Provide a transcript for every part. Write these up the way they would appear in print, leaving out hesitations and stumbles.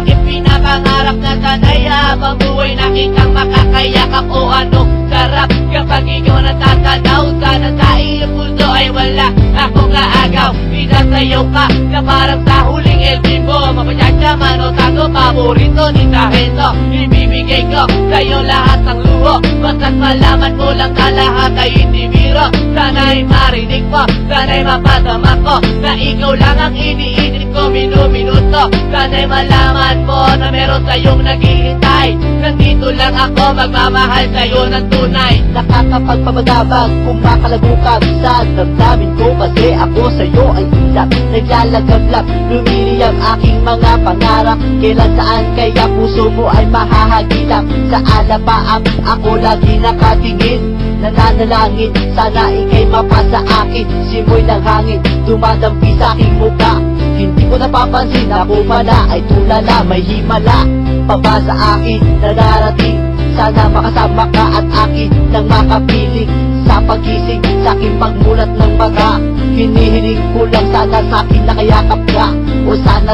aking pinapangarap na sanay habang buhay nakitang makakayakap o anong sarap kapag ikaw natatanaw. Sana sa iyong puso ay wala akong kaagaw. Isasayaw ka na parang sa huling El Bimbo. Mapasyasya man o tango, paborito ni Tahendo. Ibibigay ko sa'yo lahat ng luho, basta't malaman mo lang na lahat ay hindi biro. Sana'y marinig mo, sana'y mapasama ko na ikaw lang ang iniisip ko minuminuto. Sana'y malaman mo na meron sa'yong naghihintay. Nandito lang ako magmamahal sa'yo ng tunay. Nakakapagpapadabag kung makalagukab sa damdamin ko, kasi ako sa'yo ay ilap. Naglalagablap, lumili ang aking mga pangarap. Kailan saan kaya puso mo ay mahahagilap. Sa alapaam ako lagi nakatingin, nananalangin sana ika'y mapasa akin. Simoy ng hangin dumadampi sa aking muka. Hindi ko napapansin ako pala ay tulala, may himala pa ba sa akin na darating. Sana makasama ka at akin nang makapiling sa pagising, sa aking pagmulat ng mata. Hinihiling ko lang sana sa akin nakayakap ka. O sana,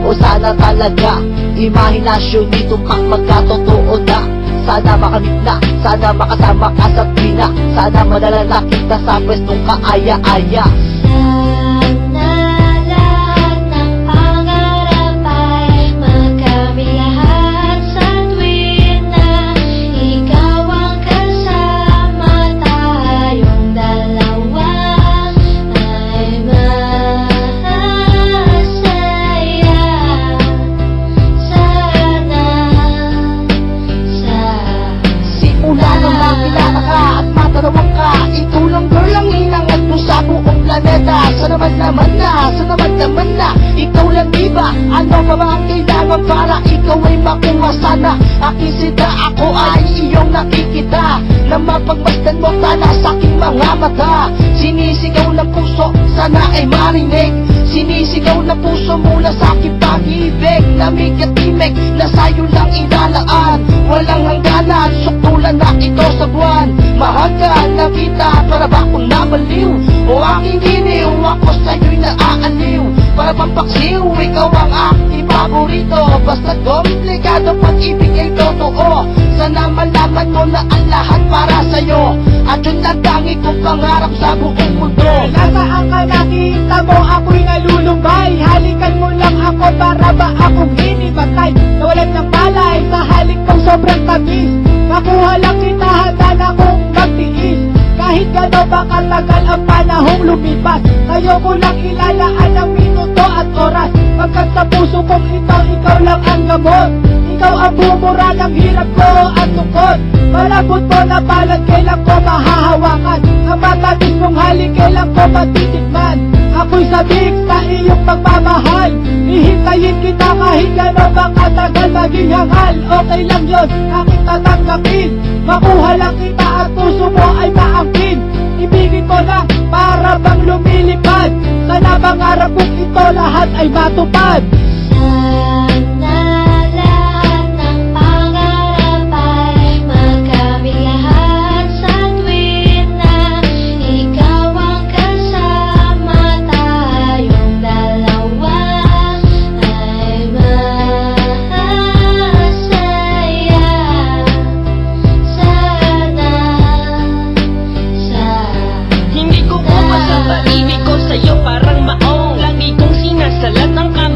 o sana talaga. Imahinasyon nitong magkatotoo na. Sana makamit na, sana makasama ka sa tuwina. Sana madala na kita sa pwestong kaaya-aya. Naman na, ikaw lang diba? Ano pa ba ang kailangan para ikaw ay makuha sana? Aking sida, ako ay iyong nakikita, na mapagmasdan mo sana sa aking mga mata. Sinisigaw ng puso, sana ay marinig. Sinisigaw ng puso mula sa aking pag-ibig. Lamig at timig, na sa'yo lang inalaan. Walang hangganan, suktulan na ito sa buwan. Mahal ka na kita, para ba akong nabaliw? O aking giniw, ako sa'yo'y naaaliw. Para bang paksiw, ikaw ang aking paborito. Basta komplikado, pag-ibig ay totoo. Sana malaman mo na ang lahat para sa'yo, at yun lang tangi kong pangarap sa buong mundo. Nasaan ka nakita mo ako'y nalulumbay? Halikan mo lang ako para ba akong hinimatay? Nawalan ng palay sa halik kong sobrang tamis. Nakuha lang kita, handa na kong magtiis. Kahit gano'n ba katagal ang panahong lumipas, kayo ko lang ilalaan ng minuto at oras. Pagkat sa puso kong ito, ikaw lang ang gamot. Ikaw ang bumura ng hirap ko at tungkod. Malabot mo na palad, kailan ko mahahawakan. Ang matatis mong halik, kailan ko matitikman. Ako'y sabik sa iyong pagmamahal. Hihintayin kita kahit gano'n ba katagal maging hangal. Okay lang yun, aking tatanggapin. Makuha lang kita at puso mo ay maangkin. Ibigin ko na para bang lumilipad. Sana mangarap kong ito lahat ay matupad.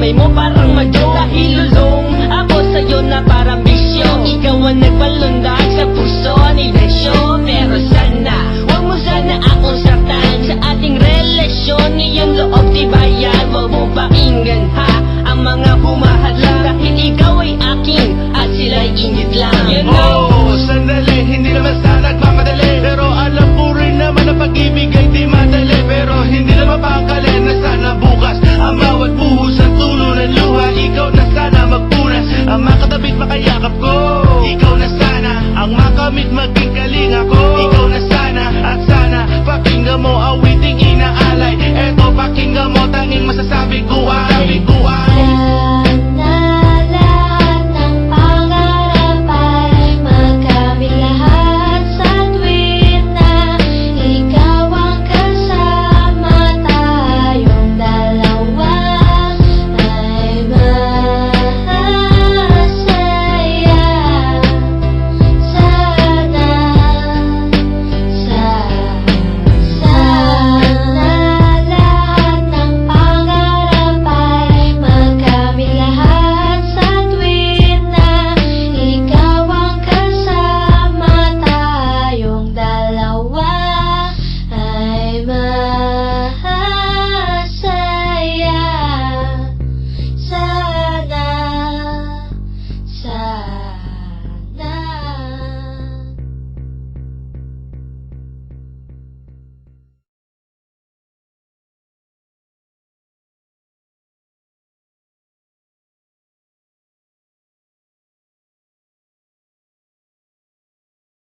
Mo parang madyo, dahil lulong ako sa'yo na parang bisyo. Ikaw ang nagpalundag sa puso ni Lesyo. Pero sana, huwag mo sana akong saktan sa ating relasyon. Iyong loob tibayan, huwag mo pakinggan ha ang mga humahadlang. Dahil ikaw ay akin at sila'y ingit lang. You know, sandali, hindi naman sana nagmamadali. Pero alam ko rin naman na pag-ibig ay di madali. Pero hindi naman pakali na sana bukas ang bawat buhos ng tulo ng luha. Ikaw na sana magpunas, ang makatabit makayakap ko. Ikaw na sana ang makamit maging kalinga ko.